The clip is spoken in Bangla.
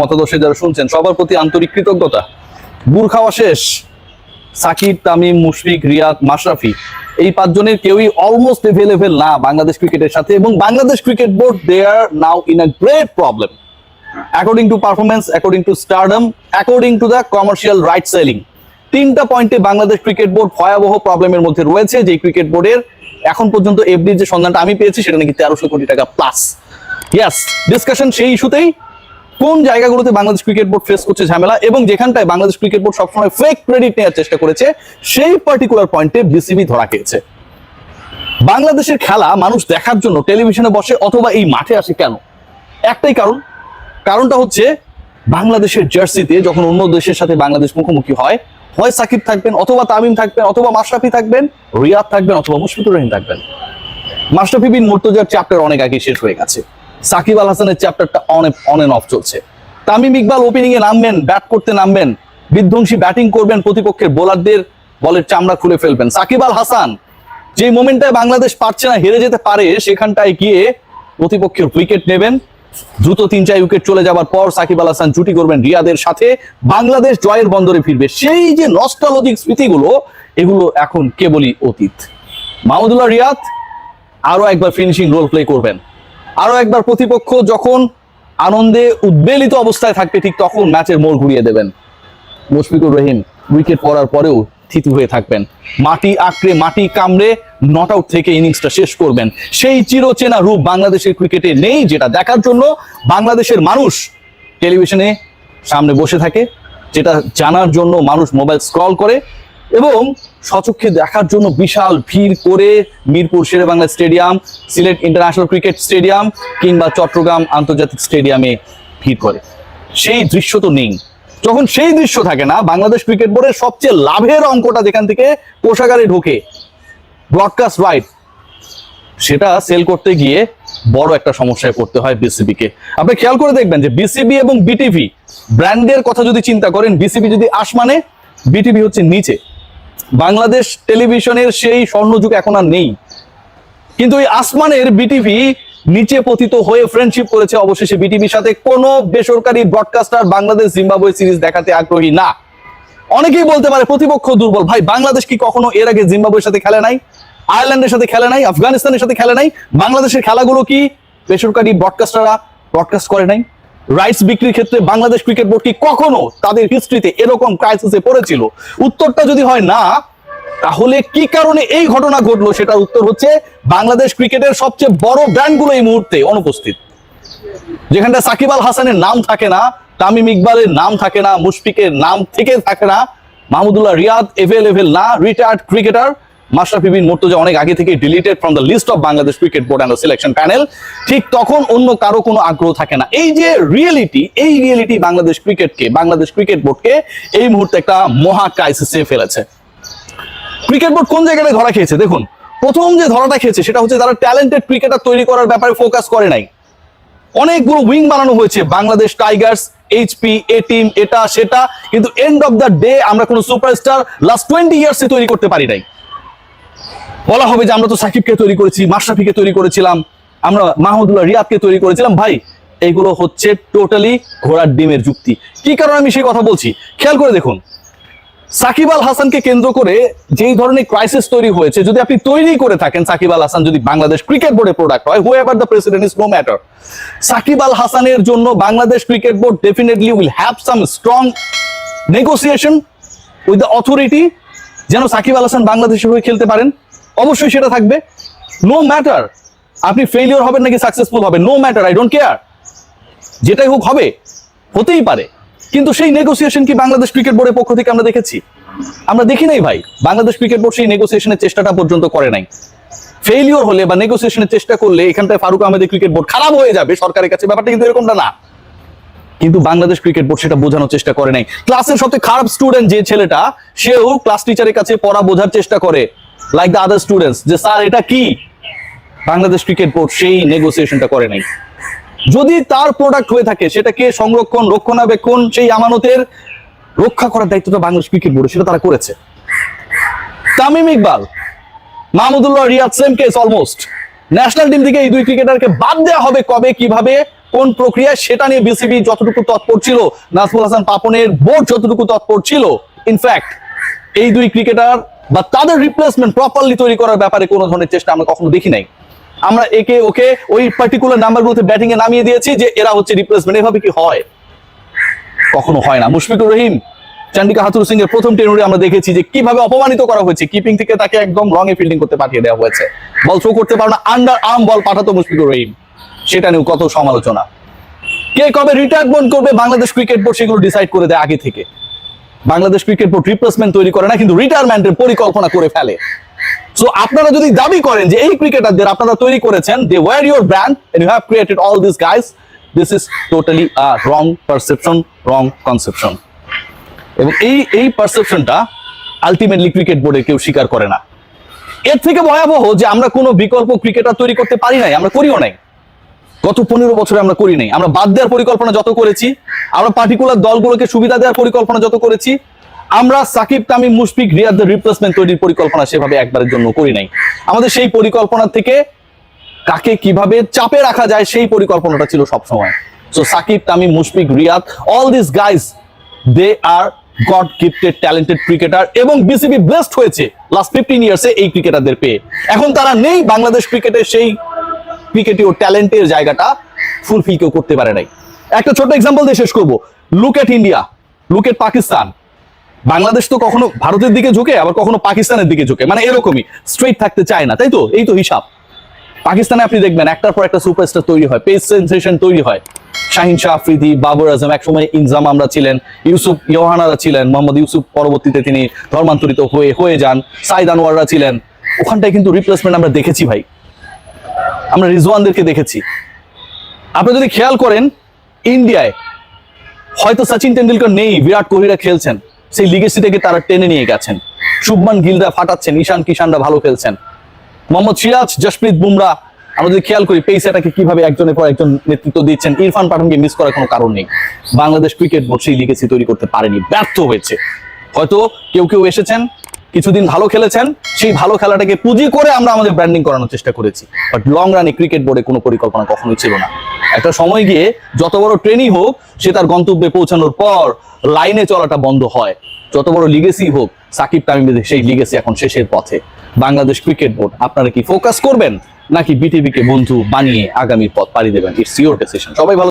মতাদর্শে যারা শুনছেন সবার প্রতি আন্তরিক কৃতজ্ঞতা। গুড় খাওয়া শেষ। সাকিব, তামিম, মুশফিক, রিয়াদ, মাশরাফি এই পাঁচজনের কেউই অলমোস্ট এভেলেবেল না বাংলাদেশ ক্রিকেটের সাথে, এবং Bangladesh cricket board they are now in a great problem according to performance, according to stardom, according to the commercial right selling. তিনটা পয়েন্টে বাংলাদেশ ক্রিকেট বোর্ড ভয়াবহ প্রবলেমের মধ্যে রয়েছে, যে ক্রিকেট বোর্ডের এখন পর্যন্ত এফডির যে সন্ধানটা আমি পেয়েছি সেটা নাকি 1300 কোটি টাকা প্লাস। ইয়েস, ডিসকাশন সেই ইস্যুতেই কোন জায়গাগুলোতে বাংলাদেশ ক্রিকেট বোর্ড ফেস করছে ঝামেলা, এবং যেখানটায় বাংলাদেশ ক্রিকেট বোর্ড সবসময় ফেক ক্রেডিট নেওয়ার চেষ্টা করেছে সেই পার্টিকুলার পয়েন্টে বিসিবি ধরা খেয়েছে। বাংলাদেশের খেলা মানুষ দেখার জন্য টেলিভিশনে বসে অথবা এই মাঠে আসে কেন? একটাই কারণটা হচ্ছে বাংলাদেশের জার্সিতে যখন অন্য দেশের সাথে বাংলাদেশ মুখোমুখি হয় সাকিব থাকবেন, অথবা তামিম থাকবেন, অথবা মাশরাফি থাকবেন, রিয়াদ থাকবেন, অথবা মুশফিকুর রহিম থাকবেন। মাশরাফি বিন মুর্তজার চ্যাপ্টার অনেক আগে শেষ হয়ে গেছে। সাকিব আল হাসানের চ্যাপ্টারটা অন এন্ড অফ চলছে। তামিম ইকবাল ওপেনিং এ নামবেন, ব্যাট করতে নামবেন, বিধ্বংসী ব্যাটিং করবেন, প্রতিপক্ষের বোলারদের বলের চামড়া খুলে ফেলবেন। সাকিব আল হাসান যে মোমেন্টটায় বাংলাদেশ পারছে না, হেরে যেতে পারে, সেখানটায় গিয়ে প্রতিপক্ষের উইকেট নেবেন। দ্রুত 3-4 উইকেট চলে যাবার পর সাকিব আল হাসান জুটি করবেন রিয়াদের সাথে, বাংলাদেশ জয়ের বন্দরে ফিরবে। সেই যে নস্টালজিক স্মৃতিগুলো, এগুলো এখন কেবলই অতীত। মাহমুদুল্লাহ রিয়াদ আরো একবার ফিনিশিং রোল প্লে করবেন, আরো একবার প্রতিপক্ষ যখন আনন্দে উদ্বেলিত অবস্থায় থাকবে ঠিক তখন ম্যাচের মোড় ঘুরিয়ে দেবেন। মুশফিকুর রহিম উইকেট পড়ার পরেও থিতু হয়ে থাকবেন, মাটি আঁকড়ে মাটি কামড়ে নট আউট থেকে ইনিংসটা শেষ করবেন। সেই চিরচেনা রূপ বাংলাদেশের ক্রিকেটে নেই, যেটা দেখার জন্য বাংলাদেশের মানুষ টেলিভিশনে সামনে বসে থাকে, যেটা জানার জন্য মানুষ মোবাইল স্ক্রল করে, এবং সচক্ষে দেখার জন্য বিশাল ভিড় করে Mirpur Sher-e-Bangla stadium, Sylhet international cricket stadium কিংবা চট্টগ্রাম আন্তর্জাতিক স্টেডিয়ামে ভিড় করে। সেই দৃশ্য তো নেই। যখন সেই দৃশ্য থাকে না, বাংলাদেশ ক্রিকেট বোর্ডের সবচেয়ে লাভের অঙ্কটা যেখান থেকে কোষাগারে ঢোকে, ব্রডকাস্ট রাইট, সেটা সেল করতে গিয়ে বড় একটা সমস্যায় পড়তে হয় বিসিবিকে। আপনি খেয়াল করে দেখবেন যে বিসিবি এবং বিটিভি ব্র্যান্ডের কথা যদি চিন্তা করেন, বিসিবি যদি আসমানে, বিটিভি হচ্ছে নিচে। বাংলাদেশ টেলিভিশনের সেই স্বর্ণযুগ এখন আর নেই, কিন্তু এই আসমানের বিটিভি নিচে পতিত হয়ে ফ্রেন্ডশিপ করেছে অবশেষে বিটিভির সাথে। কোনো বেসরকারি ব্রডকাস্টার বাংলাদেশ জিম্বাবুয়ে সিরিজ দেখাতে আগ্রহী না। অনেকেই বলতে পারে প্রতিপক্ষ দুর্বল। ভাই, বাংলাদেশ কি কখনো এর আগে জিম্বাবুয়ের সাথে খেলে নাই, আয়ারল্যান্ডের সাথে খেলে নাই, আফগানিস্তানের সাথে খেলে নাই? বাংলাদেশের খেলাগুলো কি বেসরকারি ব্রডকাস্টাররা ব্রডকাস্ট করে নাই? রাইটস বিক্রির ক্ষেত্রে বাংলাদেশ ক্রিকেট বোর্ড কি কখনো তাদের হিস্ট্রিতে এরকম ক্রাইসিসে পড়েছিল? উত্তরটা যদি হয় না, তাহলে কি কারণে এই ঘটনা ঘটলো সেটার উত্তর হচ্ছে বাংলাদেশ ক্রিকেটের সবচেয়ে বড় ব্র্যান্ডগুলো এই মুহূর্তে অনুপস্থিত। যেখানটা সাকিব আল হাসানের নাম থাকে না, তামিম ইকবালের নাম থাকে না, মুশফিকের নাম থেকে থাকে না, মাহমুদুল্লাহ রিয়াদ এভেলেবেল না, রিটায়ার্ড ক্রিকেটার, মাশরাফি বিন মুর্তজা অনেক আগে থেকে deleted from the list of Bangladesh cricket board and selection panel, ঠিক তখন অন্য কারো কোনো আগ্রহ থাকে না। এই যে রিয়েলিটি, এই রিয়েলিটি বাংলাদেশ ক্রিকেটকে, বাংলাদেশ ক্রিকেট বোর্ডকে এই মুহূর্তে একটা মহা ক্রাইসিসে ফেলেছে। ক্রিকেট বোর্ড কোন জায়গায় ধরা খেয়েছে দেখুন। প্রথম যে ধরাটা খেয়েছে সেটা হচ্ছে তারা ট্যালেন্টেড ক্রিকেটার তৈরি করার ব্যাপারে ফোকাস করে নাই। অনেকগুলো উইং বানানো হয়েছে, বাংলাদেশ টাইগার্স, এইচপি, এ টিম, এটা সেটা, কিন্তু এন্ড অফ দ্য ডে আমরা কোনো সুপারস্টার লাস্ট 20 ইয়ার্সে তৈরি করতে পারি নাই। বলা হবে যে আমরা তো সাকিবকে তৈরি করেছি, মাশরাফিকে তৈরি করেছিলাম, আমরা মাহমুদুল্লাহ রিয়াদকে তৈরি করেছিলাম। ভাই, এইগুলো হচ্ছে টোটালি ঘোড়ার ডিমের যুক্তি। কি কারণে আমি সেই কথা বলছি খেয়াল করে দেখুন। সাকিব আল হাসানকে কেন্দ্র করে যেই ধরনের ক্রাইসিস তৈরি হয়েছে, যদি আপনি তৈরি করে থাকেন, সাকিব আল হাসান যদি বাংলাদেশ ক্রিকেট বোর্ডের প্রোডাক্ট হয়, however the president is no matter, Shakib Al হাসানের জন্য Bangladesh cricket board definitely will have some strong negotiation with the authority, যেন সাকিব আল হাসান বাংলাদেশের হয়ে খেলতে পারেন। অবশ্যই সেটা থাকবে, নো ম্যাটার আপনি ফেলিওর হবেন নাকি সাকসেসফুল হবেন, no matter, I don't care, যেটাই হোক হবে, হতেই পারে। কিন্তু সেই নেগোসিয়েশন কি বাংলাদেশ ক্রিকেট বোর্ডের পক্ষ থেকে আমরা দেখেছি? আমরা দেখি নাই ভাই। বাংলাদেশ ক্রিকেট বোর্ড সেই নেগোসিয়েশনের চেষ্টাটা পর্যন্ত করে নাই। ফেলিওর হলে বা নেগোসিয়েশনের চেষ্টা করলে এখানটায় ফারুক আহমেদের ক্রিকেট বোর্ড খারাপ হয়ে যাবে সরকারের কাছে, ব্যাপারটা কিন্তু এরকমটা না। কিন্তু বাংলাদেশ ক্রিকেট বোর্ড সেটা বোঝানোর চেষ্টা করে নাই। ক্লাসের সবচেয়ে খারাপ স্টুডেন্ট যে ছেলেটা, সেও ক্লাস টিচারের কাছে পড়া বোঝার চেষ্টা করে লাইক দ্য আদার স্টুডেন্টস, যে স্যার এটা কি। বাংলাদেশ ক্রিকেট বোর্ড সেই নেগোসিয়েশনটা করে নাই। যদি তার প্রোডাক্ট হয়ে থাকে, সেটাকে সংরক্ষণ, রক্ষণাবেক্ষণ, সেই আমানতের রক্ষা করার দায়িত্বটা বাংলাদেশ ক্রিকেট বোর্ড, সেটা তারা করেছে। Tamim Iqbal, Mahmudullah Riyad, same case almost. National team থেকে এই দুই ক্রিকেটারকে বাদ দেওয়া হবে কবে, কিভাবে, কোন প্রক্রিয়ায়, সেটা নিয়ে বিসিবি যতটুকু তৎপর ছিল, নাজমুল হাসান পাপনের বোর্ড যতটুকু তৎপর ছিল, ইনফ্যাক্ট এই দুই ক্রিকেটার বা তাদের রিপ্লেসমেন্ট প্রপারলি তৈরি করার ব্যাপারে কোনো ধরনের চেষ্টা আমরা কখনো দেখি নাই। আমরা একে ওকে ওই পার্টিকুলার নাম্বারগুলোতে ব্যাটিং এ নামিয়ে দিয়েছি যে এরা হচ্ছে রিপ্লেসমেন্ট। এভাবে কি হয়? কখনো হয় না। মুশফিকুর রহিম, চান্ডিকা হাথুর সিং এর প্রথম টেনুরে আমরা দেখেছি যে কিভাবে অপমানিত করা হয়েছে, কিপিং থেকে তাকে একদম রঙে ফিল্ডিং করতে পাঠিয়ে দেওয়া হয়েছে, বল থ্রো করতে পারো না, আন্ডার আর্ম বল পাঠাতো মুশফিকুর রহিম, সেটা নিয়েও কত সমালোচনা। কে কবে রিটায়ারমেন্ট করবে বাংলাদেশ ক্রিকেট বোর্ড সেগুলো ডিসাইড করে দেয় আগে থেকে। বাংলাদেশ ক্রিকেট বোর্ড রিপ্লেসমেন্ট তৈরি করে না, কিন্তু রিটায়ারমেন্টের পরিকল্পনা করে ফেলে। সো আপনারা যদি দাবি করেন যে এই ক্রিকেটারদের আপনারা তৈরি করেছেন, they were your brand and you have created all this guys, this is totally wrong perception, wrong conception. এবং এই পারসেপশনটা আলটিমেটলি ক্রিকেট বোর্ডে কেউ স্বীকার করে না। এর থেকে ভয়াবহ যে আমরা কোনো বিকল্প ক্রিকেটার তৈরি করতে পারি নাই, আমরা করিও নাই। গত 15 বছরে আমরা করি নাই। আমরা বাদ দেওয়ার পরিকল্পনা যত করেছি, আমরা পার্টিকুলার দলগুলোকে সুবিধা দেওয়ার পরিকল্পনা যত করেছি, আমরা সাকিব, তামিম, মুশফিক, রিয়াদের রিপ্লেসমেন্ট তৈরির পরিকল্পনা সেভাবে একবারের জন্য করি নাই। আমাদের সেই পরিকল্পনা থেকে কাকে কিভাবে চাপে রাখা যায় সেই পরিকল্পনাটা ছিল সব সময়। So Shakib, Tamim, Mushfiq, Riyad, all this guys, they are god gifted talented cricketer, এবং বিসিবি ব্লেসড হয়েছে লাস্ট 15 ইয়ার্সে এই ক্রিকেটারদের পেয়ে। এখন তারা নেই, বাংলাদেশ ক্রিকেটের সেই ক্রিকেটীয় ট্যালেন্টের জায়গাটা ফুলফিল কেউ করতে পারে নাই। একটা ছোট এক্সাম্পল দিয়ে শেষ করবো। Look at India, look at Pakistan. Bangladesh তো কখনো ভারতের দিকে ঝুঁকে, আবার কখনো পাকিস্তানের দিকে ঝুঁকে, মানে এরকমই স্ট্রেট থাকতে চায় না, তাই তো? এই তো হিসাব। পাকিস্তানে আপনি দেখবেন একটার পর একটা সুপারস্টার তৈরি হয়, পেস সেনসেশন তৈরি হয়। শাহিন শাহ আফ্রিদি, বাবর আজম, একসময় ইনজাম আমরা ছিলেন, ইউসুফ ইয়োহানারা ছিলেন, মোহাম্মদ ইউসুফ পরবর্তীতে তিনি ধর্মান্তরিত হয়ে যান, সাইদ আনোয়াররা ছিলেন। ওখানটায় কিন্তু রিপ্লেসমেন্ট আমরা দেখেছি ভাই, আমরা রিজওয়ানদেরকে দেখেছি। আপনি যদি খেয়াল করেন, ইন্ডিয়ায় হয়তো সচিন টেন্ডুলকার নেই, বিরাট কোহলিরা খেলছেন, সেই লিগেসি থেকে তারা টেনে নিয়ে গেছেন। শুভমান গিলরা ফাটাচ্ছেন, ঈশান কিষানরা ভালো খেলছেন, মোহাম্মদ সিরাজ, জসপ্রীত বুমরা, আমরা যদি খেয়াল করি পেসারটাকে কিভাবে একজনের পর একজন নেতৃত্ব দিচ্ছেন। ইরফান পাঠানকে মিস করার কোনো কারণ নেই। বাংলাদেশ ক্রিকেট বোর্ড সেই লিগেসি তৈরি করতে পারেনি, ব্যর্থ হয়েছে। হয়তো কেউ এসেছেন, কিছুদিন ভালো খেলেছেন, সেই ভালো খেলাটাকে পুঁজি করে আমরা আমাদের ব্র্যান্ডিং করানোর চেষ্টা করেছি, বাট লং রানে ক্রিকেট বোর্ডে কোনো পরিকল্পনা কখনোই ছিল না। একটা সময় গিয়ে যত বড় ট্রেনই হোক, সে তার গন্তব্যে পৌঁছানোর পর লাইনে চলাটা বন্ধ হয়। যত বড় লিগেসি হোক, সাকিব তামিমের সেই লিগেসি এখন শেষের পথে। বাংলাদেশ ক্রিকেট বোর্ড আপনারা কি ফোকাস করবেন, নাকি বিটিভিকে বন্ধু বানিয়ে আগামীর পথ পাড়ি দেবেন? It's your decision. সবাই ভালো